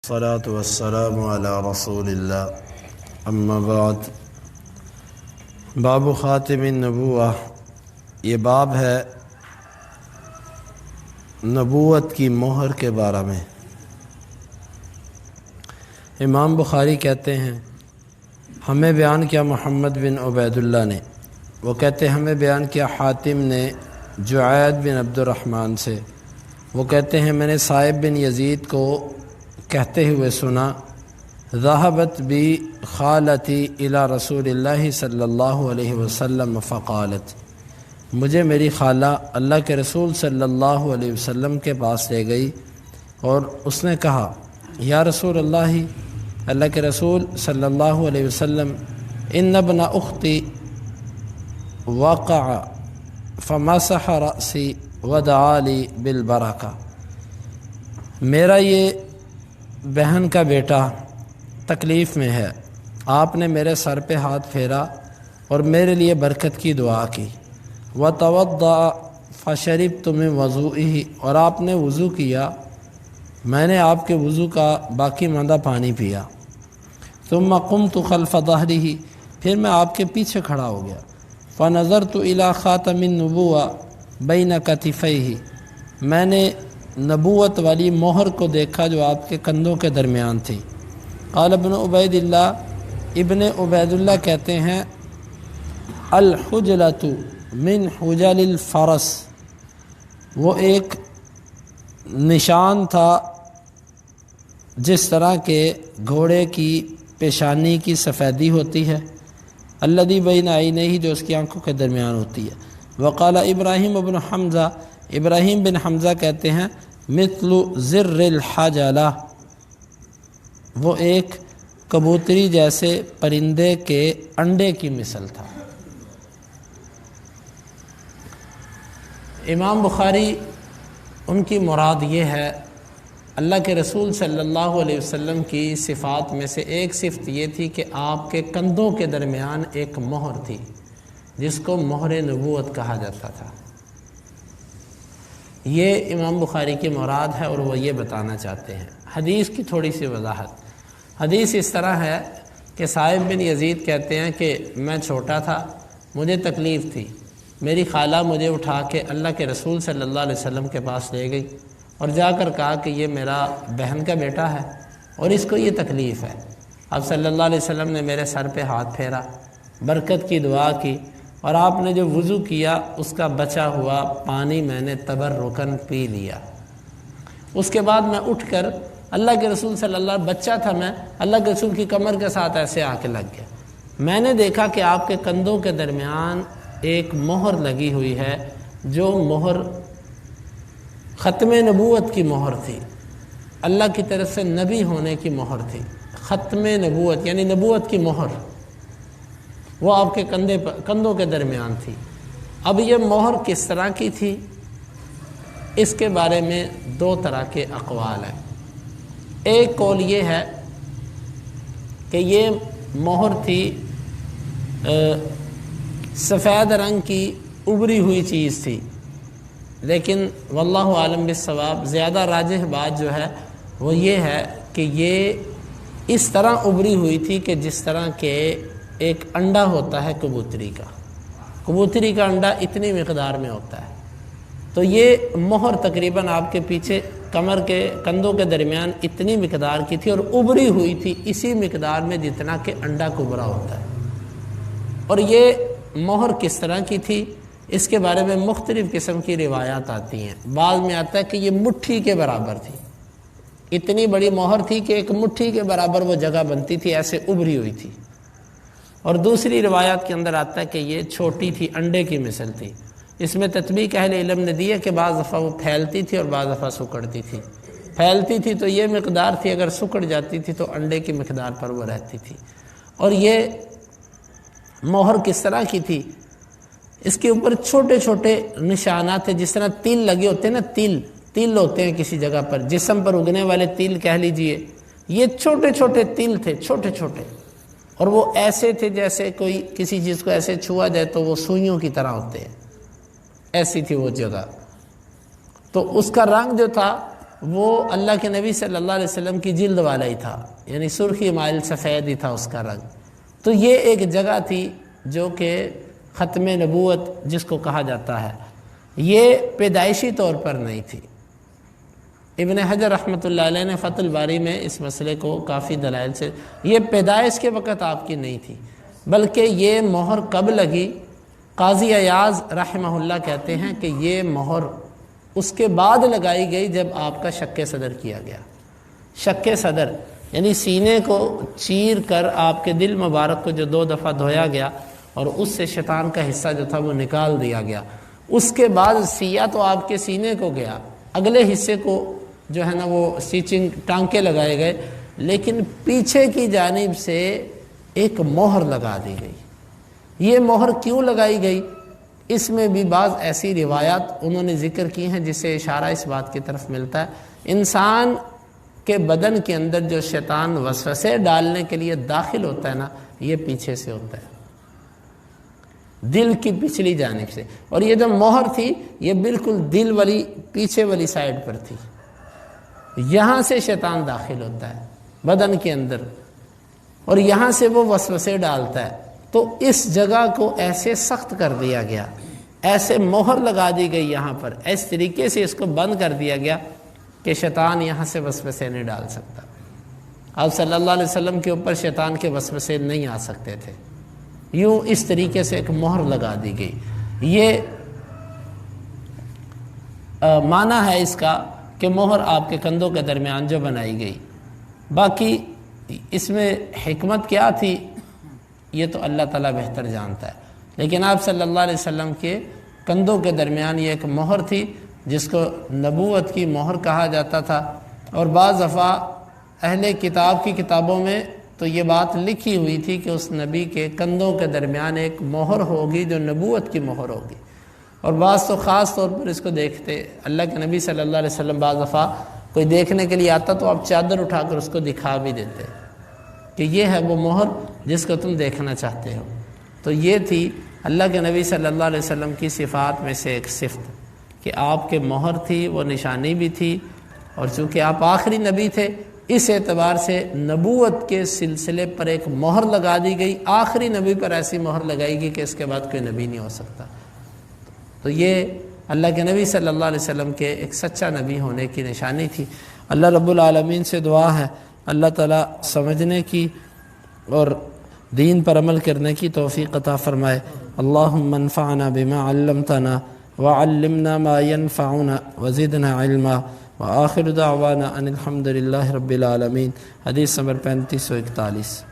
الصلاة والسلام على رسول اللہ اما بعد باب خاتم النبوہ، یہ باب ہے نبوت کی مہر کے بارے میں۔ امام بخاری کہتے ہیں ہمیں بیان کیا محمد بن عبید اللہ نے، وہ کہتے ہیں ہمیں بیان کیا حاتم نے جعید بن عبد الرحمن سے، وہ کہتے ہیں میں نے صائب بن یزید کو کہتے ہوئے سنا ذہبت بی خالتی الی رسول اللہ صلی اللہ علیہ وسلم فقالت، مجھے میری خالہ اللہ کے رسول صلی اللہ علیہ وسلم کے پاس لے گئی اور اس نے کہا یا رسول اللہ کے رسول صلی اللہ علیہ وسلم ان ابن اختی وقع فمسح رأسی ودعا لی بالبرکہ، میرا یہ بہن کا بیٹا تکلیف میں ہے، آپ نے میرے سر پہ ہاتھ پھیرا اور میرے لیے برکت کی دعا کی۔ وتوضأ فشربت من وضوئہ، اور آپ نے وضو کیا، میں نے آپ کے وضو کا باقی ماندہ پانی پیا۔ ثم قمت خلف ظہرہ، پھر میں آپ کے پیچھے کھڑا ہو گیا۔ فنظرت الی خاتم النبوہ بین کتفیہ، میں نے نبوت والی مہر کو دیکھا جو آپ کے کندھوں کے درمیان تھی۔ قال ابن عبید اللہ کہتے ہیں الحجلۃ من حجل الفرس، وہ ایک نشان تھا جس طرح کے گھوڑے کی پیشانی کی سفیدی ہوتی ہے، الذی بین عینیہ، جو اس کی آنکھوں کے درمیان ہوتی ہے۔ وقال ابراہیم بن حمزہ، ابراہیم بن حمزہ کہتے ہیں مثل زر الحجلہ، وہ ایک کبوتری جیسے پرندے کے انڈے کی مثل تھا۔ امام بخاری ان کی مراد یہ ہے اللہ کے رسول صلی اللہ علیہ وسلم کی صفات میں سے ایک صفت یہ تھی کہ آپ کے کندھوں کے درمیان ایک مہر تھی جس کو مہر نبوت کہا جاتا تھا۔ یہ امام بخاری کی مراد ہے اور وہ یہ بتانا چاہتے ہیں۔ حدیث کی تھوڑی سی وضاحت، حدیث اس طرح ہے کہ صائب بن یزید کہتے ہیں کہ میں چھوٹا تھا، مجھے تکلیف تھی، میری خالہ مجھے اٹھا کے اللہ کے رسول صلی اللہ علیہ وسلم کے پاس لے گئی اور جا کر کہا کہ یہ میرا بہن کا بیٹا ہے اور اس کو یہ تکلیف ہے۔ اب صلی اللہ علیہ وسلم نے میرے سر پہ ہاتھ پھیرا، برکت کی دعا کی، اور آپ نے جو وضو کیا اس کا بچا ہوا پانی میں نے تبرکن پی لیا۔ اس کے بعد میں اٹھ کر اللہ کے رسول صلی اللہ علیہ وسلم، بچہ تھا میں، اللہ کے رسول کی کمر کے ساتھ ایسے آ کے لگ گیا۔ میں نے دیکھا کہ آپ کے کندھوں کے درمیان ایک مہر لگی ہوئی ہے، جو مہر ختم نبوت کی مہر تھی، اللہ کی طرف سے نبی ہونے کی مہر تھی۔ ختم نبوت یعنی نبوت کی مہر، وہ آپ کے کندھوں کے درمیان تھی۔ اب یہ مہر کس طرح کی تھی، اس کے بارے میں دو طرح کے اقوال ہیں۔ ایک قول یہ ہے کہ یہ مہر تھی سفید رنگ کی ابری ہوئی چیز تھی، لیکن واللہ عالم بالصواب زیادہ راجح بات جو ہے وہ یہ ہے کہ یہ اس طرح ابری ہوئی تھی کہ جس طرح کے ایک انڈا ہوتا ہے کبوتری کا انڈا اتنی مقدار میں ہوتا ہے۔ تو یہ مہر تقریباً آپ کے پیچھے کمر کے کندھوں کے درمیان اتنی مقدار کی تھی اور ابری ہوئی تھی اسی مقدار میں جتنا کہ انڈا کبرا ہوتا ہے۔ اور یہ مہر کس طرح کی تھی، اس کے بارے میں مختلف قسم کی روایات آتی ہیں۔ بعض میں آتا ہے کہ یہ مٹھی کے برابر تھی، اتنی بڑی مہر تھی کہ ایک مٹھی کے برابر وہ جگہ بنتی تھی، ایسے ابری ہوئی تھی۔ اور دوسری روایات کے اندر آتا ہے کہ یہ چھوٹی تھی، انڈے کی مثل تھی۔ اس میں تطبیق اہل علم نے دی ہے کہ بعض دفعہ وہ پھیلتی تھی اور بعض دفعہ سکڑتی تھی۔ پھیلتی تھی تو یہ مقدار تھی، اگر سکڑ جاتی تھی تو انڈے کی مقدار پر وہ رہتی تھی۔ اور یہ مہر کس طرح کی تھی، اس کے اوپر چھوٹے چھوٹے نشانات تھے، جس طرح تل لگے ہوتے ہیں نا، تل ہوتے ہیں کسی جگہ پر، جسم پر اگنے والے تل کہہ لیجئے، یہ چھوٹے چھوٹے تل تھے، چھوٹے چھوٹے، اور وہ ایسے تھے جیسے کوئی کسی چیز کو ایسے چھوا جائے تو وہ سوئیوں کی طرح ہوتے ہیں، ایسی تھی وہ جگہ۔ تو اس کا رنگ جو تھا وہ اللہ کے نبی صلی اللہ علیہ وسلم کی جلد والا ہی تھا، یعنی سرخی مائل سفید ہی تھا اس کا رنگ۔ تو یہ ایک جگہ تھی جو کہ ختم نبوت جس کو کہا جاتا ہے، یہ پیدائشی طور پر نہیں تھی۔ ابن حجر رحمۃ اللہ علیہ نے فتح الباری میں اس مسئلے کو کافی دلائل سے، یہ پیدائش کے وقت آپ کی نہیں تھی، بلکہ یہ مہر کب لگی؟ قاضی ایاز رحمہ اللہ کہتے ہیں کہ یہ مہر اس کے بعد لگائی گئی جب آپ کا شق صدر کیا گیا۔ شق صدر یعنی سینے کو چیر کر آپ کے دل مبارک کو جو 2 دفعہ دھویا گیا اور اس سے شیطان کا حصہ جو تھا وہ نکال دیا گیا، اس کے بعد سیا تو آپ کے سینے کو گیا، اگلے حصے کو جو ہے نا وہ سیچنگ ٹانکے لگائے گئے، لیکن پیچھے کی جانب سے ایک مہر لگا دی گئی۔ یہ مہر کیوں لگائی گئی؟ اس میں بھی بعض ایسی روایات انہوں نے ذکر کی ہیں جس سے اشارہ اس بات کی طرف ملتا ہے، انسان کے بدن کے اندر جو شیطان وسوسے ڈالنے کے لیے داخل ہوتا ہے نا، یہ پیچھے سے ہوتا ہے، دل کی پچھلی جانب سے، اور یہ جو مہر تھی یہ بالکل دل والی پیچھے والی سائڈ پر تھی، یہاں سے شیطان داخل ہوتا ہے بدن کے اندر اور یہاں سے وہ وسوسے ڈالتا ہے۔ تو اس جگہ کو ایسے سخت کر دیا گیا، ایسے مہر لگا دی گئی یہاں پر، اس طریقے سے اس کو بند کر دیا گیا کہ شیطان یہاں سے وسوسے نہیں ڈال سکتا۔ آپ صلی اللہ علیہ وسلم کے اوپر شیطان کے وسوسے نہیں آ سکتے تھے، یوں اس طریقے سے ایک مہر لگا دی گئی۔ یہ معنی ہے اس کا کہ مہر آپ کے کندھوں کے درمیان جو بنائی گئی۔ باقی اس میں حکمت کیا تھی یہ تو اللہ تعالیٰ بہتر جانتا ہے، لیکن آپ صلی اللہ علیہ وسلم کے کندھوں کے درمیان یہ ایک مہر تھی جس کو نبوت کی مہر کہا جاتا تھا، اور بعض دفعہ اہل کتاب کی کتابوں میں تو یہ بات لکھی ہوئی تھی کہ اس نبی کے کندھوں کے درمیان ایک مہر ہوگی جو نبوت کی مہر ہوگی، اور بعض تو خاص طور پر اس کو دیکھتے، اللہ کے نبی صلی اللہ علیہ وسلم بعض دفعہ کوئی دیکھنے کے لیے آتا تو آپ چادر اٹھا کر اس کو دکھا بھی دیتے کہ یہ ہے وہ مہر جس کو تم دیکھنا چاہتے ہو۔ تو یہ تھی اللہ کے نبی صلی اللہ علیہ وسلم کی صفات میں سے ایک صفت کہ آپ کے مہر تھی، وہ نشانی بھی تھی، اور چونکہ آپ آخری نبی تھے اس اعتبار سے نبوت کے سلسلے پر ایک مہر لگا دی گئی، آخری نبی پر ایسی مہر لگائی گئی کہ اس کے بعد کوئی نبی نہیں ہو سکتا۔ تو یہ اللہ کے نبی صلی اللہ علیہ وسلم کے ایک سچا نبی ہونے کی نشانی تھی۔ اللہ رب العالمین سے دعا ہے اللہ تعالیٰ سمجھنے کی اور دین پر عمل کرنے کی توفیق عطا فرمائے۔ اللہم انفعنا بما علمتنا وعلمنا ما ينفعنا وزدنا علما وآخر دعوانا ان الحمد للہ رب العالمین۔ حدیث نمبر 3541۔